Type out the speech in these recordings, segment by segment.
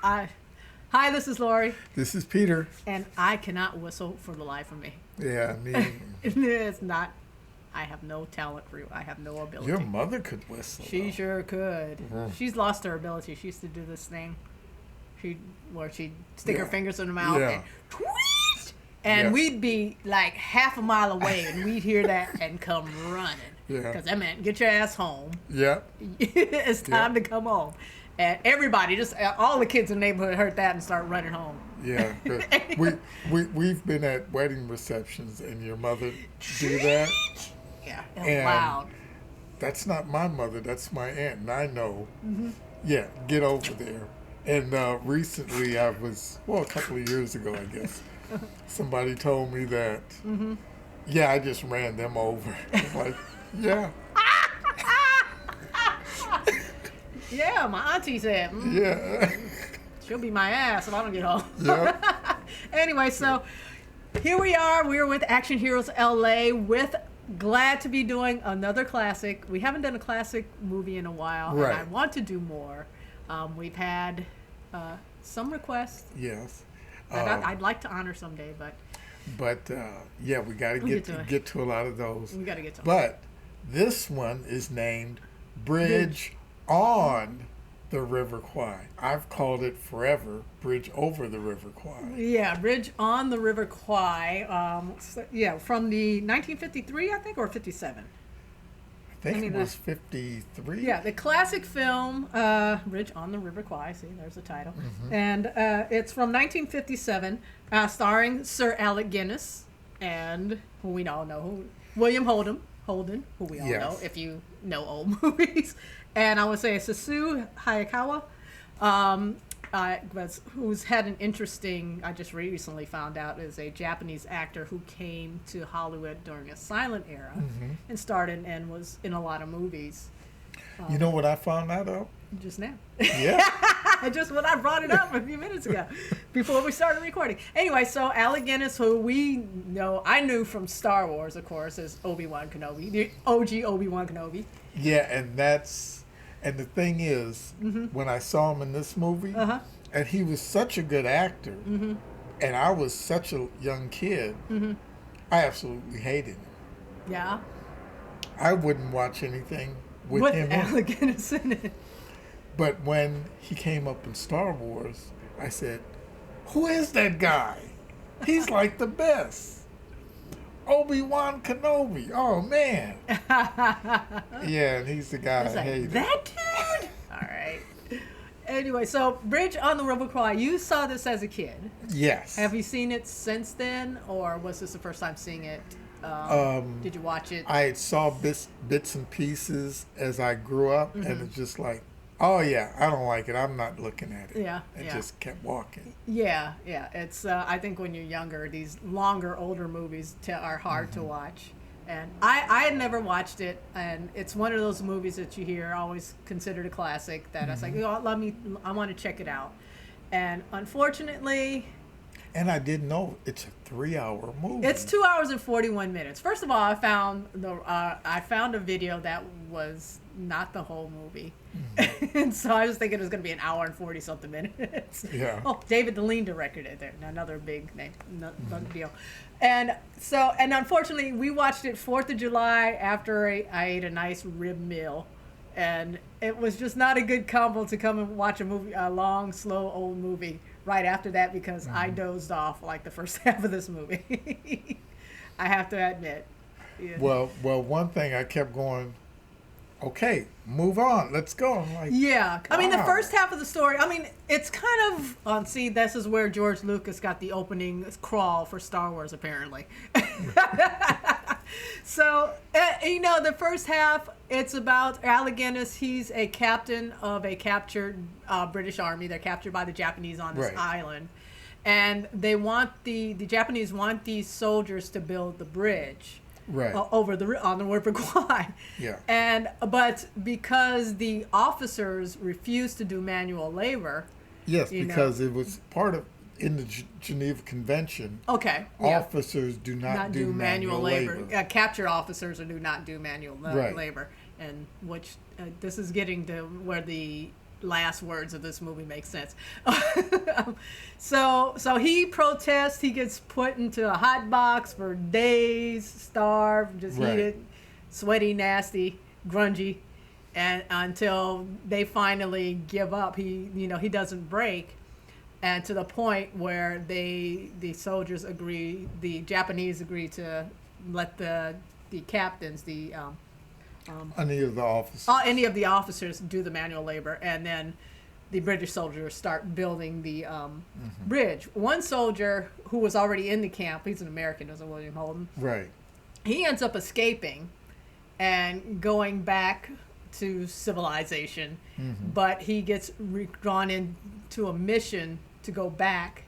Hi, this is Laurie, This is Peter. and I cannot whistle for the life of me. Yeah, me. It's not. I have no talent for you. I have no ability. Your mother could whistle. She though. sure could. Mhm. She's lost her ability. She used to do this thing, where she'd stick her Yeah. fingers in her mouth Yeah. and tweet, and Yeah. we'd be like half a mile away, and we'd hear that and come running. Yeah. Because that meant get your ass home. Yeah. It's time to come home. And everybody, just all the kids in the neighborhood heard that and started running home. Yeah. We've been at wedding receptions and your mother do that. Yeah, And loud. That's not my mother. That's my aunt, and I know. Mm-hmm. Yeah, get over there. And recently, a couple of years ago, I guess, somebody told me that. Mm-hmm. Yeah, I just ran them over. It's like, yeah, Yeah, my auntie said, yeah, she'll be my ass if I don't get home. yeah. Anyway, so here we are. We're with Action Heroes LA glad to be doing another classic. We haven't done a classic movie in a while, Right. and I want to do more. We've had some requests Yes. that I'd like to honor someday, but But yeah, we got to We'll get get to to a lot of those. we got to get to them. But this one is named Bridge on the River Kwai. I've called it forever Bridge over the River Kwai. Yeah, Bridge on the River Kwai. From the 1953, I think, or 57. I think mean, it was 53. Yeah, the classic film, Bridge on the River Kwai. See, there's the title. Mm-hmm. And it's from 1957, starring Sir Alec Guinness and who we all know, William Holden, who we all Yes. know if you know old movies. And I would say Sessue Hayakawa, who's had an interesting, I just recently found out, is a Japanese actor who came to Hollywood during a silent era and started and was in a lot of movies. You know what I found out of? Just now. Yeah. Just when I brought it up a few minutes ago, before we started recording. Anyway, so Alec Guinness, who I knew from Star Wars, of course, as Obi-Wan Kenobi, the OG Obi-Wan Kenobi. Yeah, and the thing is, when I saw him in this movie, and he was such a good actor, and I was such a young kid, I absolutely hated him. Yeah. I wouldn't watch anything with him in it. Alec Guinness in it. But when he came up in Star Wars, I said, who is that guy? He's like the best. Obi-Wan Kenobi. Oh, man. Yeah, and he's the guy It's I like, hated. that dude? All right. Anyway, so Bridge on the River Kwai, you saw this as a kid. Yes. Have you seen it since then, or was this the first time seeing it? Did you watch it? I saw bits and pieces as I grew up, and it's just like, oh, yeah, I don't like it. I'm not looking at it. Yeah, And yeah. just kept walking. Yeah. It's I think when you're younger, these longer, older movies are hard to watch. And I had never watched it, and it's one of those movies that you hear always considered a classic. That I was like, I want to check it out. And unfortunately, And I didn't know it's a 3-hour movie. it's 2 hours and 41 minutes. First of all, I found a video that was not the whole movie, and so I was thinking it was going to be an hour and 40 something minutes. Yeah. Oh, David Lean directed it. There, another big name, big deal. And so, and unfortunately, we watched it 4th of July after I ate a nice rib meal, and it was just not a good combo to come and watch a long, slow, old movie right after that, because I dozed off like the first half of this movie. I have to admit. Yeah. Well, one thing I kept going, okay, move on, let's go. I'm like, Yeah, I mean the wow. first half of the story. I mean, it's kind of see. This is where George Lucas got the opening crawl for Star Wars, apparently. So the first half, it's about Alec Guinness. He's a captain of a captured British army. They're captured by the Japanese on this Right. island, and they want the Japanese want these soldiers to build the bridge. Right. On the River Kwai. Yeah. But because the officers refused to do manual labor. Yes, you because it was part of, in the Geneva Convention, Okay. Yeah. officers do not do manual labor. Captured officers do not do manual Right. labor, and which this is getting to where last words of this movie make sense. So he protests. He gets put into a hot box for days, starved, just heated, sweaty, nasty, grungy, and until they finally give up. He doesn't break, and to the point where the soldiers agree, the Japanese agree to let the captains, any of the officers, any of the officers do the manual labor, and then the British soldiers start building the bridge. One soldier who was already in the camp, he's an American, was William Holden. Right. He ends up escaping and going back to civilization, but he gets drawn into a mission to go back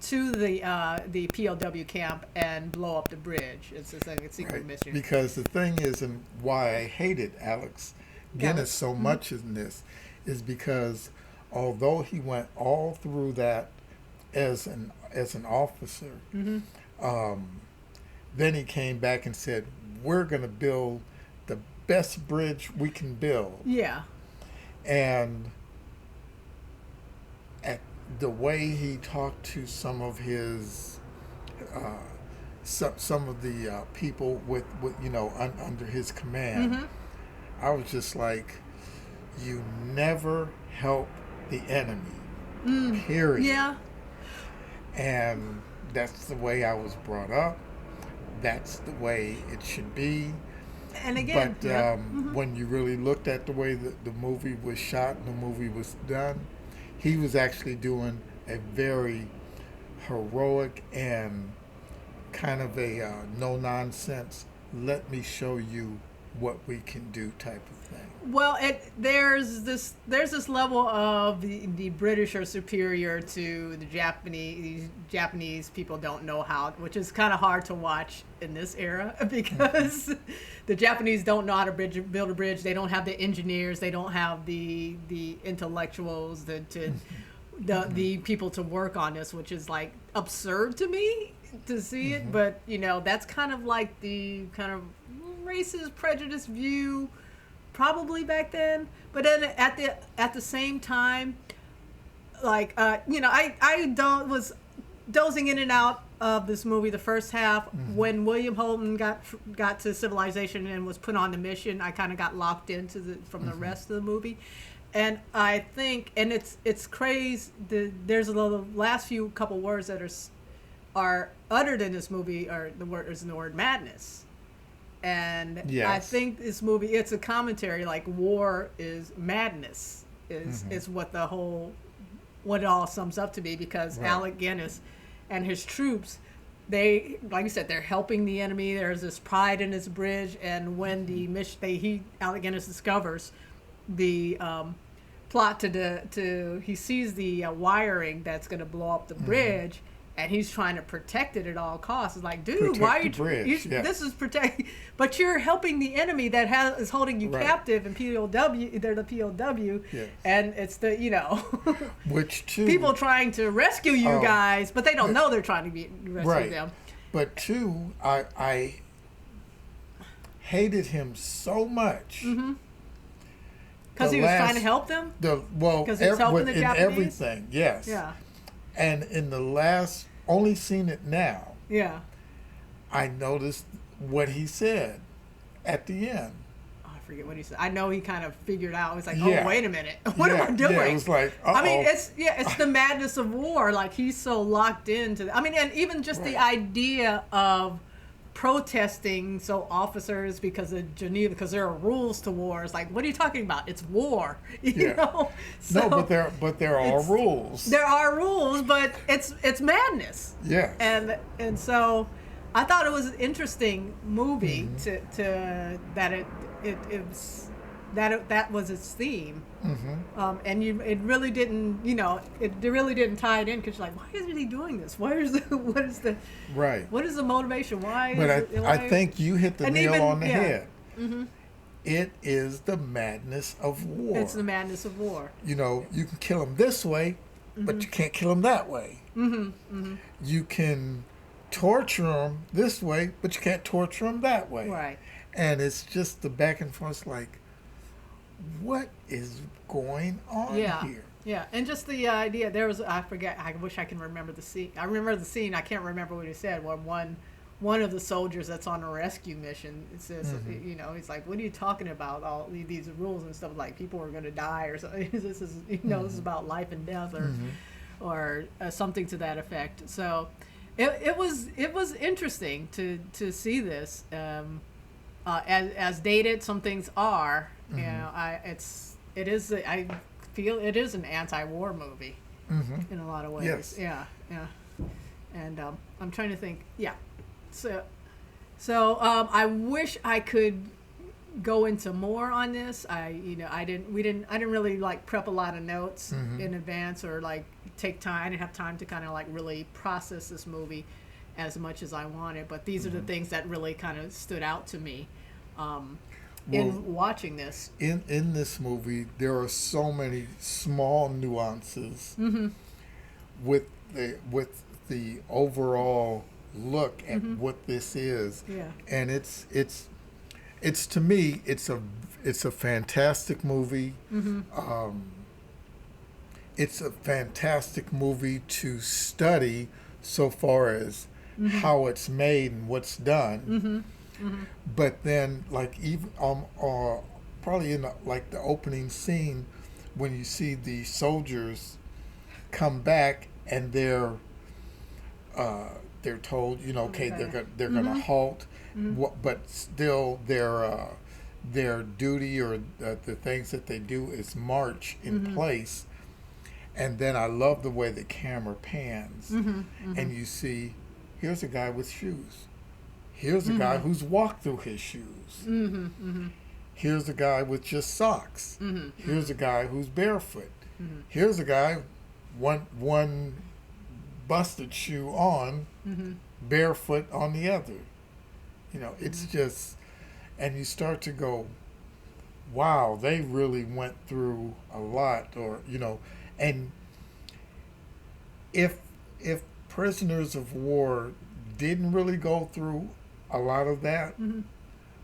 to the POW camp and blow up the bridge. It's a secret mission. Because the thing is, and why I hated Alex Guiness so much in this, is because although he went all through that as an officer, then he came back and said, "We're going to build the best bridge we can build." Yeah. And the way he talked to some of his some of the people with under his command, I was just like, you never help the enemy, period. Yeah. And that's the way I was brought up. That's the way it should be. And again, but when you really looked at the way that the movie was shot and the movie was done, he was actually doing a very heroic and kind of a no-nonsense, let me show you what we can do type of thing. Well, there's this level of the British are superior to the Japanese. These Japanese people don't know how, which is kind of hard to watch in this era because the Japanese don't know how to build a bridge. They don't have the engineers. They don't have the intellectuals, the people to work on this, which is like absurd to me to see it. But that's kind of like the kind of racist, prejudiced view probably back then. But then at the same time, like I was dozing in and out of this movie the first half. When William Holden got to civilization and was put on the mission, I kind of got locked into from the rest of the movie. And I think, and it's crazy, there's the last few couple words that are uttered in this movie are the word madness. And yes. I think this movie, it's a commentary, like war is madness, is what what it all sums up to be, because Alec Guinness and his troops, they, like you said, they're helping the enemy. There's this pride in this bridge, and when Alec Guinness discovers the plot he sees the wiring that's going to blow up the bridge, and he's trying to protect it at all costs. It's like, dude, why are you? This is protect, but you're helping the enemy that is holding you captive in POW. They're the POW, and it's the which too people trying to rescue you guys, but they don't know they're trying to rescue them. But two, I hated him so much. Because he was trying to help them? Because he was helping the Japanese? Everything, yes. Yeah. And in the last, only seen it now, I noticed what he said at the end. Oh, I forget what he said. I know he kind of figured out. He was like, oh, wait a minute. What am I doing? Yeah, it was like, uh-oh. I mean, it's the madness of war. Like, he's so locked into and even just the idea of protesting officers because of Geneva, because there are rules to war. It's like, what are you talking about? It's war, you know. So no, but there are rules. There are rules, but it's madness. Yeah. And so, I thought it was an interesting movie to that was its theme. And it really didn't, it really didn't tie it in, because you're like, why isn't he doing this? What is the motivation? I think you hit the nail on the head. It is the madness of war. It's the madness of war. You can kill him this way, but you can't kill him that way. You can torture him this way, but you can't torture him that way. Right. And it's just the back and forth, like, what is going on Yeah. here? Yeah, and just the idea, there was, I forget, I wish I can remember the scene. I remember the scene, I can't remember what he said, where one of the soldiers that's on a rescue mission, it says, you know, he's like, what are you talking about, all these rules and stuff, like people are going to die or something. This is, you know, this is about life and death, or something to that effect. So it was interesting to see this, as dated some things are. You know, I feel it is an anti-war movie in a lot of ways. Yes. Yeah. And I'm trying to think. Yeah. So I wish I could go into more on this. I didn't really like prep a lot of notes in advance, or like take time. I didn't have time to kind of like really process this movie as much as I wanted. But these are the things that really kind of stood out to me. In watching this, in this movie, there are so many small nuances with the overall look at what this is, and it's to me it's a fantastic movie. It's a fantastic movie to study so far as how it's made and what's done. But then, like, even probably in the opening scene, when you see the soldiers come back and they're told, you know, okay, they're gonna halt, but still their duty, or the things that they do is march in place. And then I love the way the camera pans, and you see, here's a guy with shoes. Here's a guy who's walked through his shoes. Here's a guy with just socks. Here's a guy who's barefoot. Here's a guy, one busted shoe on, barefoot on the other. You know, it's just, and you start to go, wow, they really went through a lot, or, you know, and if prisoners of war didn't really go through a lot of that,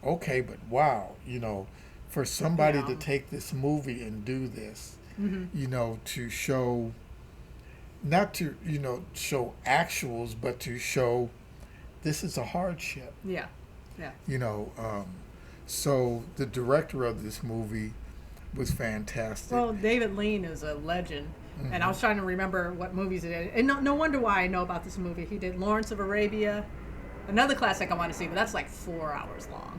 okay, but wow, you know, for somebody to take this movie and do this, you know, to show, not to, you know, show actuals, but to show this is a hardship. Yeah. You know, so the director of this movie was fantastic. Well, David Lean is a legend. And I was trying to remember what movies he did. And no wonder why I know about this movie. He did Lawrence of Arabia, another classic I want to see, but that's like 4 hours long.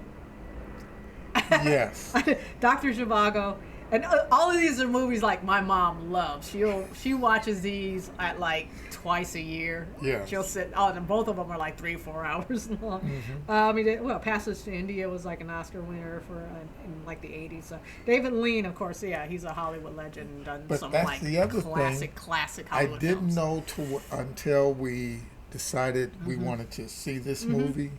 Yes. Dr. Zhivago. And all of these are movies like my mom loves. She watches these at like twice a year. Yes. She'll sit. Oh, and both of them are like 3-4 hours long. I mean, Passage to India was like an Oscar winner for in like the 80s. So David Lean, of course, yeah, he's a Hollywood legend and done But some that's like the other classic Hollywood I didn't films. know until we decided we wanted to see this movie.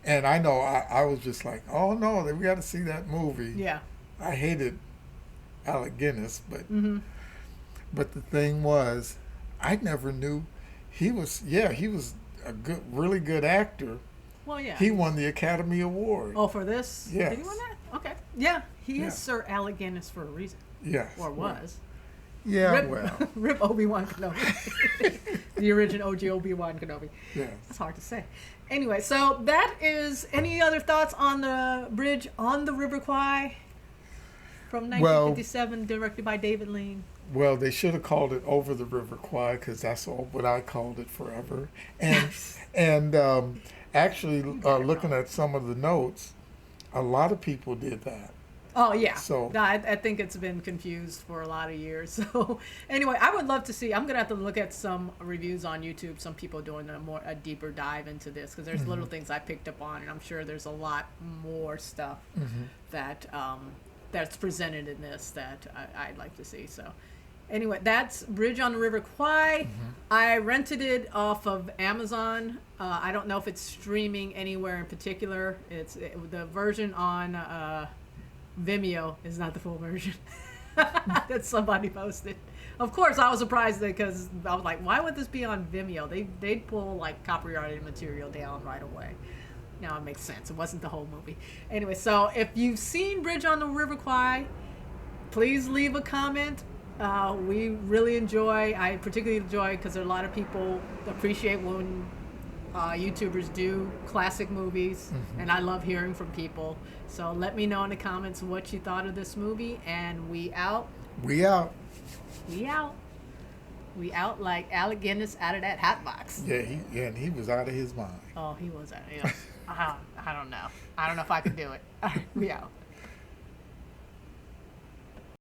And I know I was just like, oh no, we got to see that movie. Yeah. I hated Alec Guinness, but the thing was, I never knew he was a really good actor. Well, yeah. He won the Academy Award. Oh, for this? Yes. Did he win that? Okay. Yeah, he Yeah. is Sir Alec Guinness for a reason. Yes. Or was. Yeah, Rip, well. Rip Obi-Wan Kenobi. The original OG Obi-Wan Kenobi. Yes. That's hard to say. Anyway, so that is, any other thoughts on the bridge on the River Kwai from 1957, directed by David Lean? Well, they should have called it Over the River Kwai, because that's what I called it forever. And actually, looking at some of the notes, a lot of people did that. Oh, yeah. So I think it's been confused for a lot of years. So anyway, I would love to see, I'm going to have to look at some reviews on YouTube, some people doing a deeper dive into this, because there's little things I picked up on, and I'm sure there's a lot more stuff that that's presented in this that I'd like to see. So anyway, that's Bridge on the River Kwai. I rented it off of Amazon. I don't know if it's streaming anywhere in particular. The version on Vimeo is not the full version that somebody posted. Of course, I was surprised because I was like, why would this be on Vimeo? They'd pull like copyrighted material down right away. Now it makes sense. It wasn't the whole movie. Anyway, so if you've seen Bridge on the River Kwai, please leave a comment. We really enjoy, I particularly enjoy, because a lot of people appreciate when YouTubers do classic movies, and I love hearing from people. So let me know in the comments what you thought of this movie, and we out. We out. We out. We out like Alec Guinness out of that hot box. Yeah, and he was out of his mind. Oh, he was out. Yeah. I don't know. I don't know if I could do it. All right, we out.